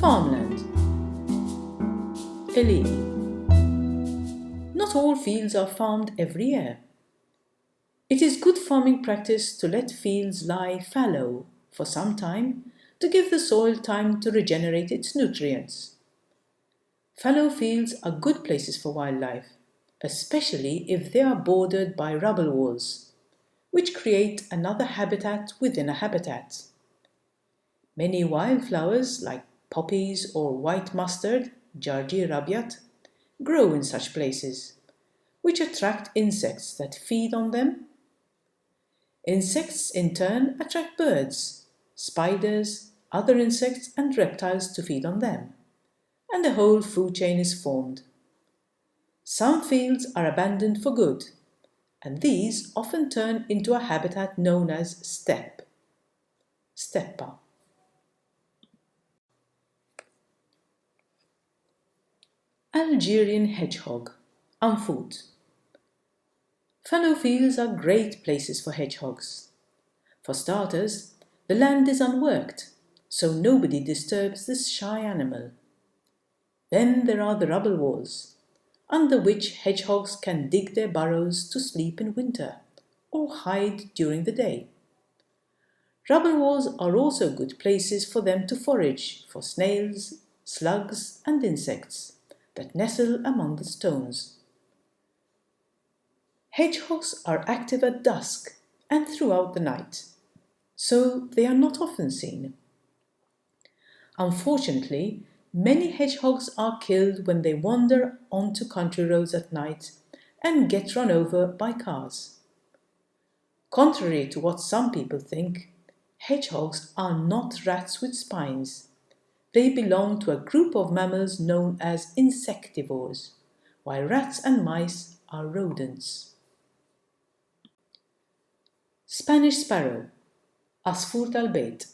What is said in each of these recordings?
Farmland. Eli. Not all fields are farmed every year. It is good farming practice to let fields lie fallow for some time to give the soil time to regenerate its nutrients. Fallow fields are good places for wildlife, especially if they are bordered by rubble walls, which create another habitat within a habitat. Many wildflowers like poppies or white mustard, Jarji rabiat, grow in such places, which attract insects that feed on them. Insects in turn attract birds, spiders, other insects and reptiles to feed on them, and the whole food chain is formed. Some fields are abandoned for good, and these often turn into a habitat known as steppa. Algerian hedgehog, Amfoot. Fallow fields are great places for hedgehogs. For starters, the land is unworked, so nobody disturbs this shy animal. Then there are the rubble walls, under which hedgehogs can dig their burrows to sleep in winter or hide during the day. Rubble walls are also good places for them to forage for snails, slugs and insects that nestle among the stones. Hedgehogs are active at dusk and throughout the night, so they are not often seen. Unfortunately, many hedgehogs are killed when they wander onto country roads at night and get run over by cars. Contrary to what some people think, hedgehogs are not rats with spines. They belong to a group of mammals known as insectivores, while rats and mice are rodents. Spanish sparrow, Asfurt al-Bayt.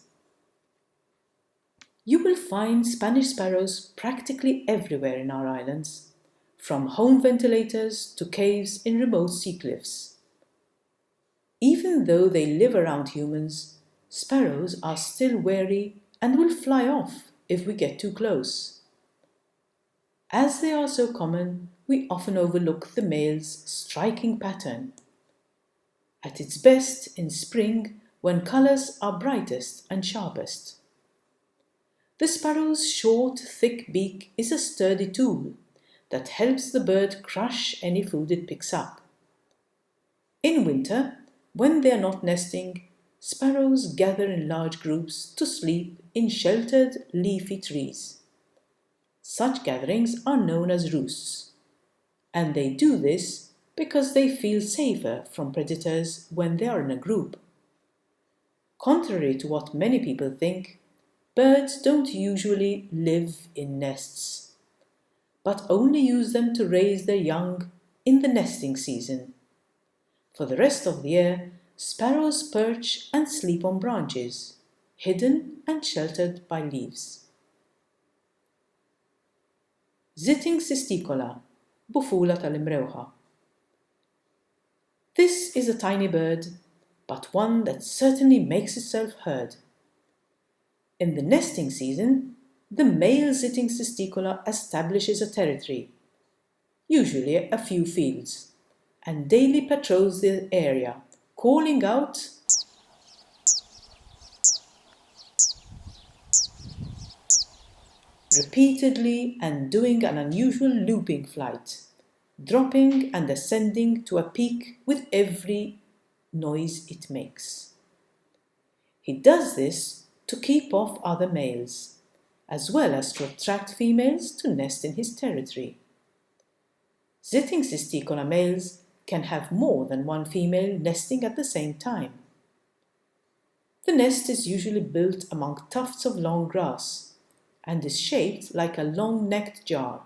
You will find Spanish sparrows practically everywhere in our islands, from home ventilators to caves in remote sea cliffs. Even though they live around humans, sparrows are still wary and will fly off if we get too close. As they are so common, we often overlook the male's striking pattern. At its best in spring, when colours are brightest and sharpest. The sparrow's short, thick beak is a sturdy tool that helps the bird crush any food it picks up. In winter, when they are not nesting, sparrows gather in large groups to sleep in sheltered, leafy trees. Such gatherings are known as roosts, and they do this because they feel safer from predators when they are in a group. Contrary to what many people think, birds don't usually live in nests, but only use them to raise their young in the nesting season. For the rest of the year, sparrows perch and sleep on branches, hidden and sheltered by leaves. Zitting cisticola, Bufula tal-Imrewħa. This is a tiny bird, but one that certainly makes itself heard. In the nesting season, the male Zitting cisticola establishes a territory, usually a few fields, and daily patrols the area, calling out repeatedly and doing an unusual looping flight, dropping and ascending to a peak with every noise it makes. He does this to keep off other males, as well as to attract females to nest in his territory. Zitting cisticola males can have more than one female nesting at the same time. The nest is usually built among tufts of long grass and is shaped like a long-necked jar.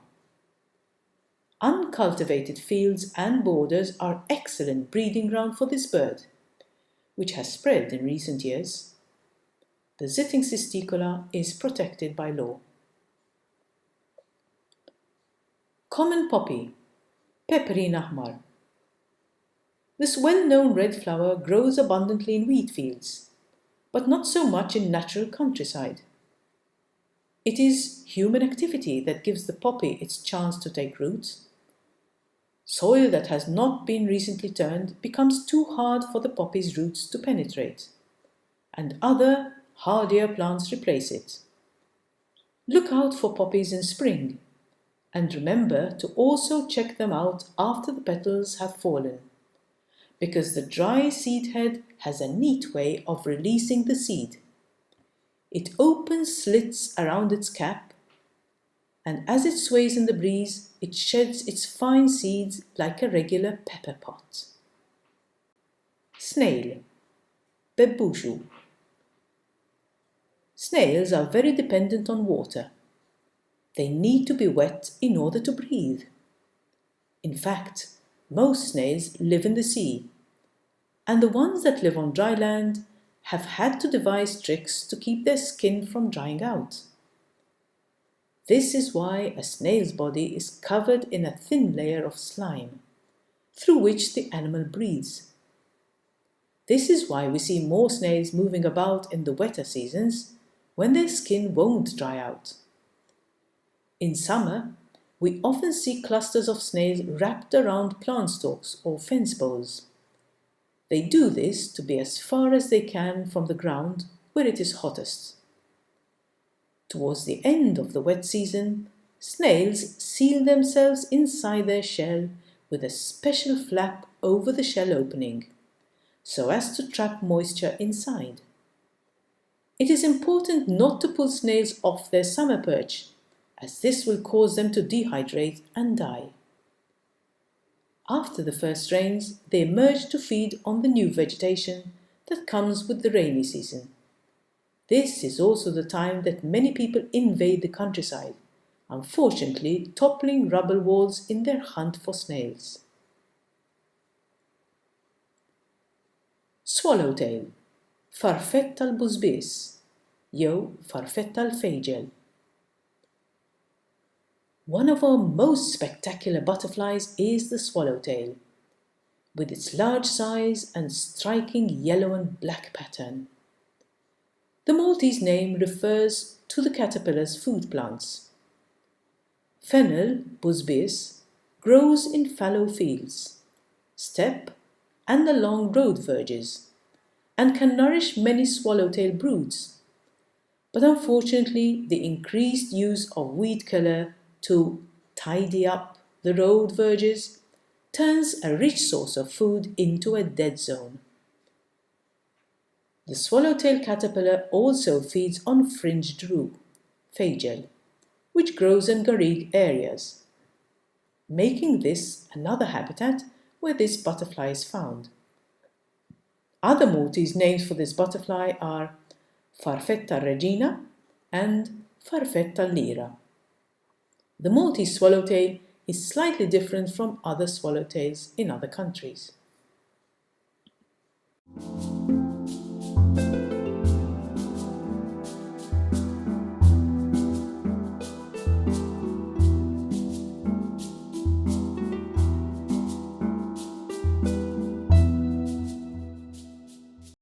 Uncultivated fields and borders are excellent breeding ground for this bird, which has spread in recent years. The Zitting cisticola is protected by law. Common poppy, Pepperin aħmar. This well-known red flower grows abundantly in wheat fields, but not so much in natural countryside. It is human activity that gives the poppy its chance to take root. Soil that has not been recently turned becomes too hard for the poppy's roots to penetrate, and other, hardier plants replace it. Look out for poppies in spring, and remember to also check them out after the petals have fallen, because the dry seed head has a neat way of releasing the seed. It opens slits around its cap, and as it sways in the breeze, it sheds its fine seeds like a regular pepper pot. Snail, Bebbushu. Snails are very dependent on water. They need to be wet in order to breathe. In fact, most snails live in the sea, and the ones that live on dry land have had to devise tricks to keep their skin from drying out. This is why a snail's body is covered in a thin layer of slime, through which the animal breathes. This is why we see more snails moving about in the wetter seasons, when their skin won't dry out. In summer, we often see clusters of snails wrapped around plant stalks or fence poles. They do this to be as far as they can from the ground where it is hottest. Towards the end of the wet season, snails seal themselves inside their shell with a special flap over the shell opening, so as to trap moisture inside. It is important not to pull snails off their summer perch, as this will cause them to dehydrate and die. After the first rains, they emerge to feed on the new vegetation that comes with the rainy season. This is also the time that many people invade the countryside, unfortunately toppling rubble walls in their hunt for snails. Swallowtail, Farfet tal-Busbis, jew Farfet tal-Fejġel. One of our most spectacular butterflies is the swallowtail, with its large size and striking yellow and black pattern. The Maltese name refers to the caterpillar's food plants. Fennel, busbis, grows in fallow fields, steppe and along road verges, and can nourish many swallowtail broods. But unfortunately, the increased use of weed killer to tidy up the road verges turns a rich source of food into a dead zone. The swallowtail caterpillar also feeds on fringed rue, Fejġel, which grows in garrigue areas, making this another habitat where this butterfly is found. Other Maltese names for this butterfly are Farfet tal-Reġina and Farfet tal-Lira. The Maltese swallowtail is slightly different from other swallowtails in other countries.